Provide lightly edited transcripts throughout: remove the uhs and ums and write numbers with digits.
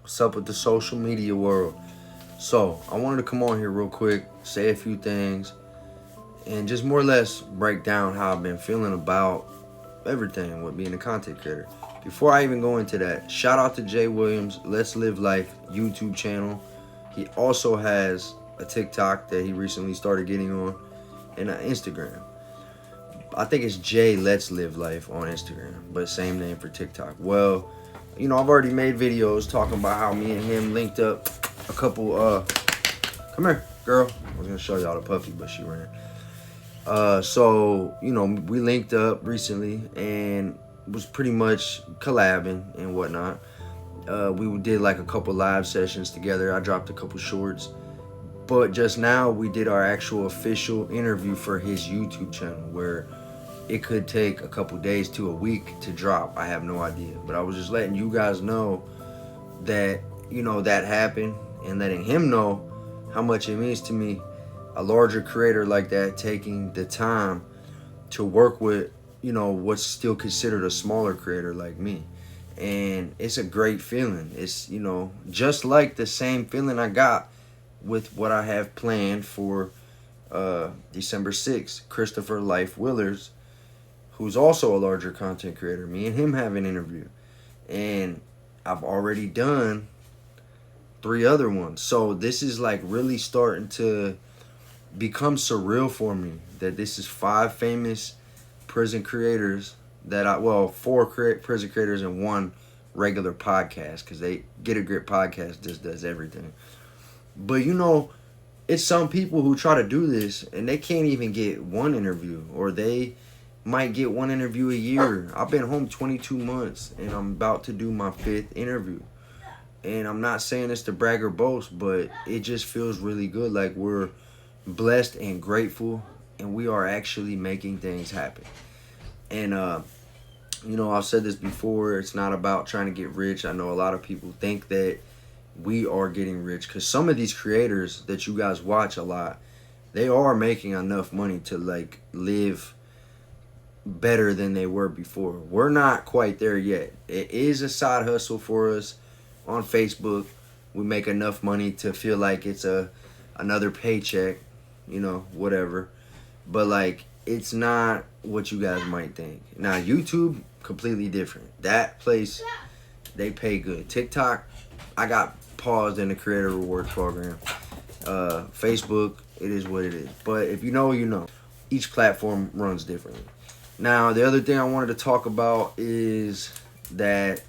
What's up with the social media world? So, I wanted to come on here real quick, say a few things, and just more or less break down how I've been feeling about everything with being a content creator. Before I even go into that, shout out to Jay Williams, Let's Live Life YouTube channel. He also has a TikTok that he recently started getting on, and an Instagram. I think it's Jay Let's Live Life on Instagram, but same name for TikTok. Well, I've already made videos talking about how me and him linked up a couple come here, girl. I was gonna show y'all the puppy, but she ran. We linked up recently and was pretty much collabing and whatnot. We did like a couple live sessions together. I dropped a couple shorts. But just now we did our actual official interview for his YouTube channel where it could take a couple days to a week to drop. I have no idea. But I was just letting you guys know that, that happened and letting him know how much it means to me, a larger creator like that taking the time to work with, what's still considered a smaller creator like me. And it's a great feeling. It's, just like the same feeling I got with what I have planned for December 6th. Christopher Life Willers, who's also a larger content creator. Me and him have an interview. And I've already done three other ones. So this is like really starting to become surreal for me that this is five famous prison creators four prison creators and one regular podcast because they Get a Grip podcast just does everything. But it's some people who try to do this and they can't even get one interview, or they might get one interview a year. I've been home 22 months and I'm about to do my fifth interview. And I'm not saying this to brag or boast, but it just feels really good. Like we're blessed and grateful, and we are actually making things happen. And I've said this before. It's not about trying to get rich. I know a lot of people think that we are getting rich because some of these creators that you guys watch a lot, they are making enough money to like live better than they were before. We're not quite there yet. It is a side hustle for us on Facebook. We make enough money to feel like it's a another paycheck, whatever. But like it's not what you guys might think. Now YouTube completely different. That place they pay good. TikTok, I got paused in the creator rewards program. Facebook, it is what it is. But if you know, you know. Each platform runs differently. Now, the other thing I wanted to talk about is that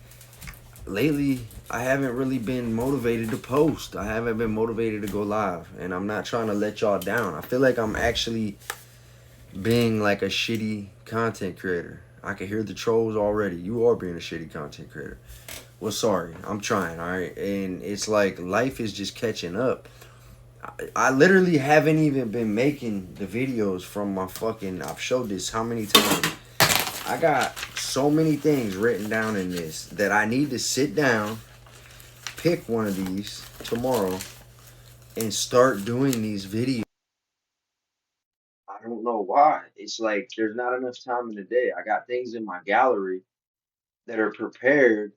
lately I haven't really been motivated to post. I haven't been motivated to go live. And I'm not trying to let y'all down. I feel like I'm actually being like a shitty content creator. I can hear the trolls already. You are being a shitty content creator. Well, sorry. I'm trying, all right? And it's like life is just catching up. I literally haven't even been making the videos from my fucking. I've showed this how many times. I got so many things written down in this that I need to sit down, pick one of these tomorrow, and start doing these videos. I don't know why. It's like there's not enough time in the day. I got things in my gallery that are prepared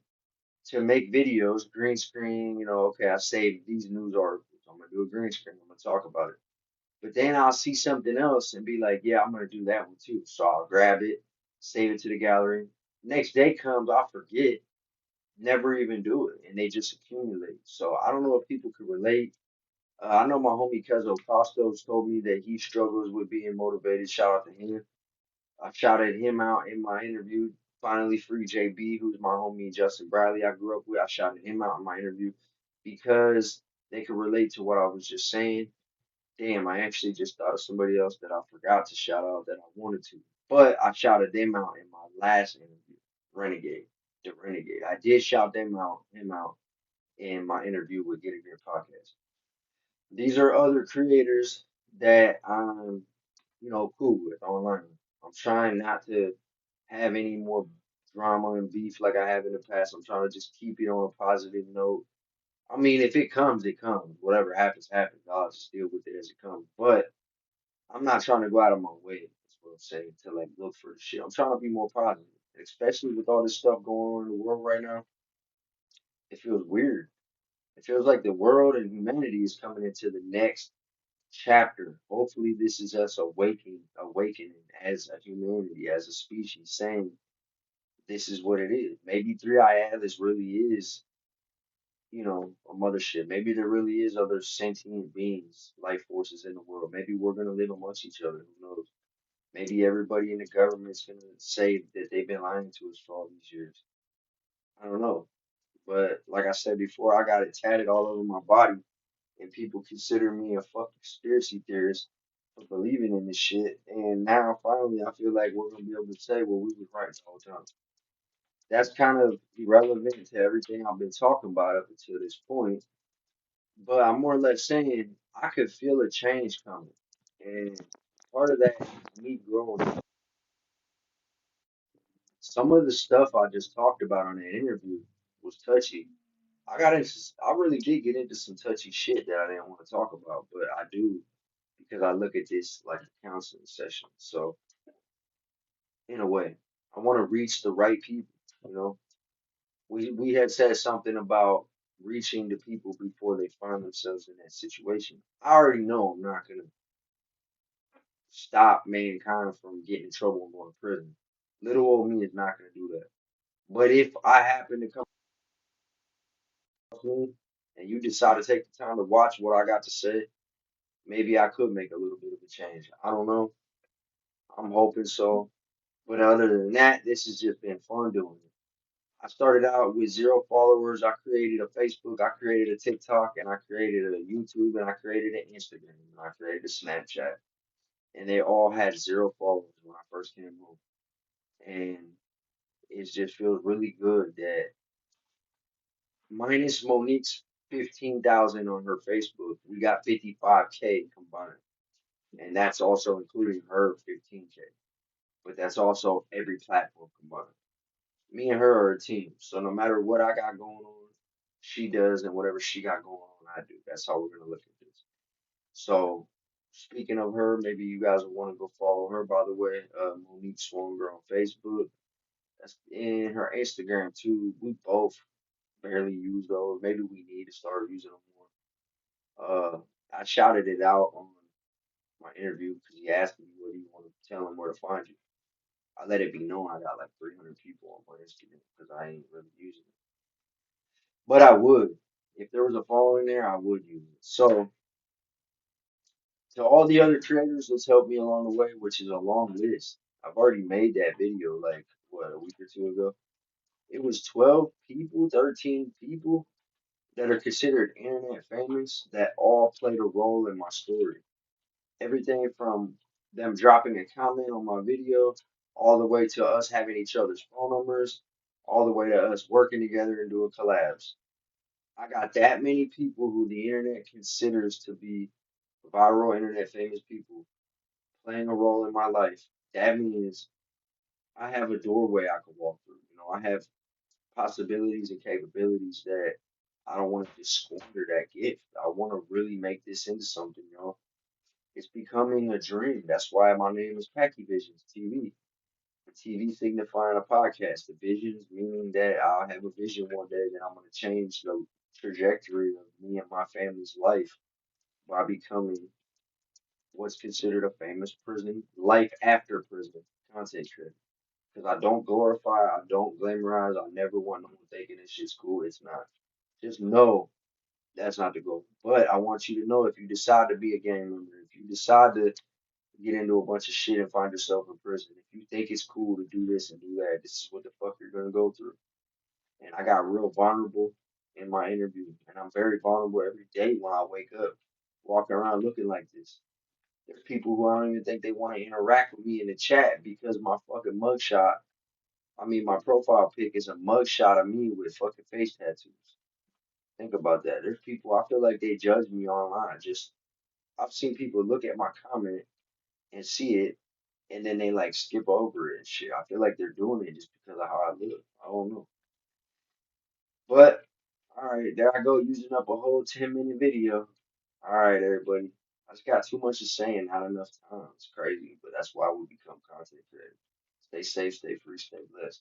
to make videos, green screen, okay, I saved these news articles. I'm gonna do a green screen. I'm gonna talk about it. But then I'll see something else and be like, yeah, I'm gonna do that one too. So I'll grab it, save it to the gallery. Next day comes, I forget, never even do it, and they just accumulate. So I don't know if people could relate. I know my homie Kezo Costos told me that he struggles with being motivated. Shout out to him. I shouted him out in my interview. Finally, Free JB, who's my homie Justin Bradley I grew up with. I shouted him out in my interview because they could relate to what I was just saying. Damn, I actually just thought of somebody else that I forgot to shout out that I wanted to. But I shouted them out in my last interview, Renegade, the Renegade. I did shout him out in my interview with Get a Grip Podcast. These are other creators that I'm, cool with online. I'm trying not to have any more drama and beef like I have in the past. I'm trying to just keep it on a positive note. I mean, if it comes, it comes. Whatever happens, happens. I'll just deal with it as it comes. But I'm not trying to go out of my way. That's what I'm saying, to like look for shit. I'm trying to be more positive, especially with all this stuff going on in the world right now. It feels weird. It feels like the world and humanity is coming into the next chapter. Hopefully, this is us awakening as a humanity, as a species, saying this is what it is. Maybe Three Eye Atlas really is, a mothership. Maybe there really is other sentient beings, life forces in the world. Maybe we're gonna live amongst each other. Who knows? Maybe everybody in the government's gonna say that they've been lying to us for all these years. I don't know. But like I said before, I got it tatted all over my body, and people consider me a fucking conspiracy theorist for believing in this shit. And now finally, I feel like we're gonna be able to say, well, we was right the whole time. That's kind of irrelevant to everything I've been talking about up until this point. But I'm more or less saying I could feel a change coming. And part of that is me growing up. Some of the stuff I just talked about on that interview was touchy. I really did get into some touchy shit that I didn't want to talk about, but I do because I look at this like a counseling session. So in a way, I want to reach the right people. You know, we had said something about reaching the people before they find themselves in that situation. I already know I'm not gonna stop mankind from getting in trouble and going to prison. Little old me is not gonna do that. But if I happen to come across me and you decide to take the time to watch what I got to say, maybe I could make a little bit of a change. I don't know. I'm hoping so. But other than that, this has just been fun doing it. I started out with 0 followers. I created a Facebook, I created a TikTok, and I created a YouTube, and I created an Instagram, and I created a Snapchat. And they all had 0 followers when I first came home. And it just feels really good that minus Monique's 15,000 on her Facebook, we got 55K combined. And that's also including her 15K. But that's also every platform combined. Me and her are a team. So no matter what I got going on, she does, and whatever she got going on, I do. That's how we're gonna look at this. So speaking of her, maybe you guys will want to go follow her. By the way, Monique Swanger on Facebook. That's in her Instagram too. We both barely use those. Maybe we need to start using them more. I shouted it out on my interview because he asked me, "What do you want to tell him where to find you?" I let it be known I got like 300 people on my Instagram because I ain't really using it. But I would. If there was a following there, I would use it. So, to all the other creators that's helped me along the way, which is a long list, I've already made that video like, what, a week or two ago? It was 12 people, 13 people that are considered internet famous that all played a role in my story. Everything from them dropping a comment on my video, all the way to us having each other's phone numbers, all the way to us working together and doing collabs. I got that many people who the internet considers to be viral internet famous people playing a role in my life. That means I have a doorway I can walk through. I have possibilities and capabilities that I don't want to just squander that gift. I want to really make this into something. It's becoming a dream. That's why my name is Packy Visions TV. The TV signifying a podcast. The visions meaning that I'll have a vision one day that I'm going to change the trajectory of me and my family's life by becoming what's considered a famous prison, life after prison content creator. Because I don't glorify, I don't glamorize, I never want no one thinking this shit's cool. It's not. Just know that's not the goal. But I want you to know if you decide to be a gang member, if you decide to get into a bunch of shit and find yourself in prison, if you think it's cool to do this and do that, this is what the fuck you're gonna go through. And I got real vulnerable in my interview, and I'm very vulnerable every day when I wake up, walking around looking like this. There's people who I don't even think they want to interact with me in the chat because my fucking mugshot, I mean, my profile pic is a mugshot of me with fucking face tattoos. Think about that. There's people, I feel like they judge me online. I've seen people look at my comment and see it, and then they like skip over it and shit. I feel like they're doing it just because of how I look. I don't know. But, alright, there I go using up a whole 10-minute video. Alright, everybody. I just got too much to say and not enough time. It's crazy, but that's why we become content creators. Stay safe, stay free, stay blessed.